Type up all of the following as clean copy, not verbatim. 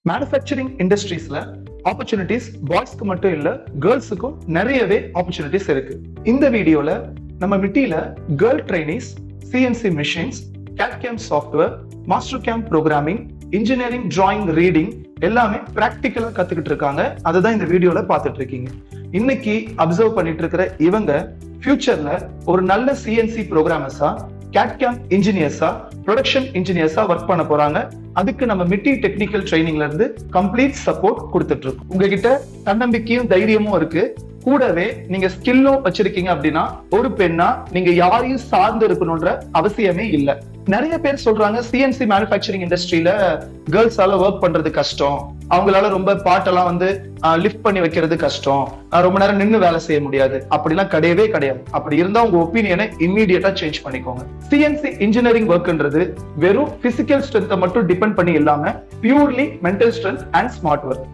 Manufacturing இண்டஸ்ட்ரீஸ்ல opportunities பாய்ஸ்க்கு மட்டும் இல்ல கேர்ள்ஸுக்கும் நிறையவே ஆப்பர்ச்சுனிட்டிஸ் இருக்கு. இந்த வீடியோல நம்ம middle girl trainees, CNC machines, CAD CAM software, master cam programming, engineering, drawing, reading எல்லாமே பிராக்டிக்கலா கத்துக்கிட்டு இருக்காங்க. அதுதான் இந்த வீடியோல பார்த்துட்டு இருக்கீங்க. இன்னைக்கு அப்சர்வ் பண்ணிட்டு இருக்கிற இவங்க ஃபியூச்சர்ல ஒரு நல்ல சிஎன்சி ப்ரோக்ராமர்ஸா, கேட்-கேம் இன்ஜினியர்ஸா, ப்ரொடக்ஷன் இன்ஜினியர்ஸா ஒர்க் பண்ண போறாங்க. அதுக்கு நம்ம மிட்டி டெக்னிக்கல் ட்ரைனிங்ல இருந்து கம்ப்ளீட் சப்போர்ட் கொடுத்துட்டு இருக்கோம். உங்ககிட்ட தன்னம்பிக்கையும் தைரியமும் இருக்கு, கூடவே நீங்க ஸ்கில்லும் வச்சிருக்கீங்க அப்படின்னா ஒரு பெண்ணா நீங்க யாரையும் சார்ந்து இருக்கணும்ன்ற அவசியமே இல்லை. நிறைய பேர் சொல்றாங்க சிஎன்சி மேனுஃபேக்சரிங் இண்டஸ்ட்ரியில கேர்ள்ஸால ஒர்க் பண்றது கஷ்டம், அவங்களால ரொம்ப பாட்டெல்லாம் லிஃப்ட் பண்ணி வைக்கிறது கஷ்டம், ரொம்ப நேரம் நின்று வேலை செய்ய முடியாது. அப்படிலாம் கிடையவே கிடையாது. அப்படி இருந்தா உங்க ஒப்பீனியனை இம்மீடியட்டா சேஞ்ச் பண்ணிக்கோங்க. சிஎன்சி இன்ஜினியரிங் ஒர்க்ன்றது வெறும் பிசிக்கல் ஸ்ட்ரென்த்தை மட்டும் டிபெண்ட் பண்ணி இல்லாம purely mental strength and smart work.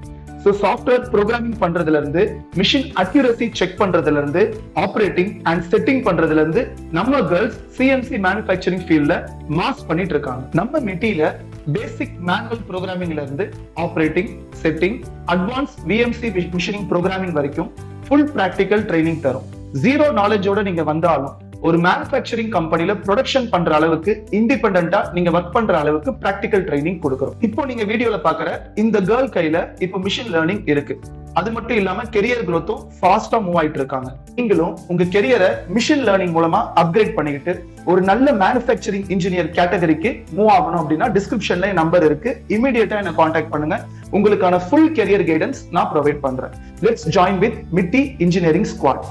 Software programming பண்றதுல இருந்து, மிஷின் அக்யூரசி செக் பண்றதுல இருந்து, ஆப்ரேட்டிங் அண்ட் செட்டிங் பண்றதுல இருந்து நம்ம கேர்ள்ஸ் சிஎன்சி மேனுஃபேக்சரிங் ஃபீல்ட்ல மாஸ் பண்ணிட்டு இருக்காங்க. நம்ம மிட்டில பேசிக் மேனுவல் ப்ரோக்ராமிங்ல இருந்து operating, setting, advance VMC machining programming வரைக்கும் ஃபுல் பிராக்டிக்கல் ட்ரைனிங் தரும். ஜீரோ நாலேஜோட நீங்க வந்தாலும் ஒரு மேனுஃபேக்சரிங் கம்பெனில ப்ரொடக்ஷன் பண்ற அளவுக்கு இண்டிபெண்டன்டா நீங்க ஒர்க் பண்ற அளவுக்கு பிராக்டிக்கல் ட்ரைனிங் கொடுக்கிறோம். இப்போ நீங்க வீடியோல பாக்குற இந்த கேர்ள் கையில இப்போ மிஷின் லேர்னிங் இருக்கு. அது மட்டும் இல்லாம கெரியர் growth-உம் ஃபாஸ்டா மூவ் ஆயிட்டு இருக்காங்க. நீங்களும் உங்க கெரியரை மிஷின் லேர்னிங் மூலமா அப்கிரேட் பண்ணிக்கிட்டு ஒரு நல்ல மேனுஃபேக்சரிங் இன்ஜினியர் கேட்டகரிக்கு மூவ் ஆகணும் அப்படின்னா டிஸ்கிரிப்ஷன்ல என் நம்பர் இருக்கு, இமீடியட்டா என்ன கான்டாக்ட் பண்ணுங்க. உங்களுக்கான ஃபுல் கெரியர் கைடன்ஸ் நான் ப்ரொவைட் பண்றேன். Let's join with mitti engineering squad.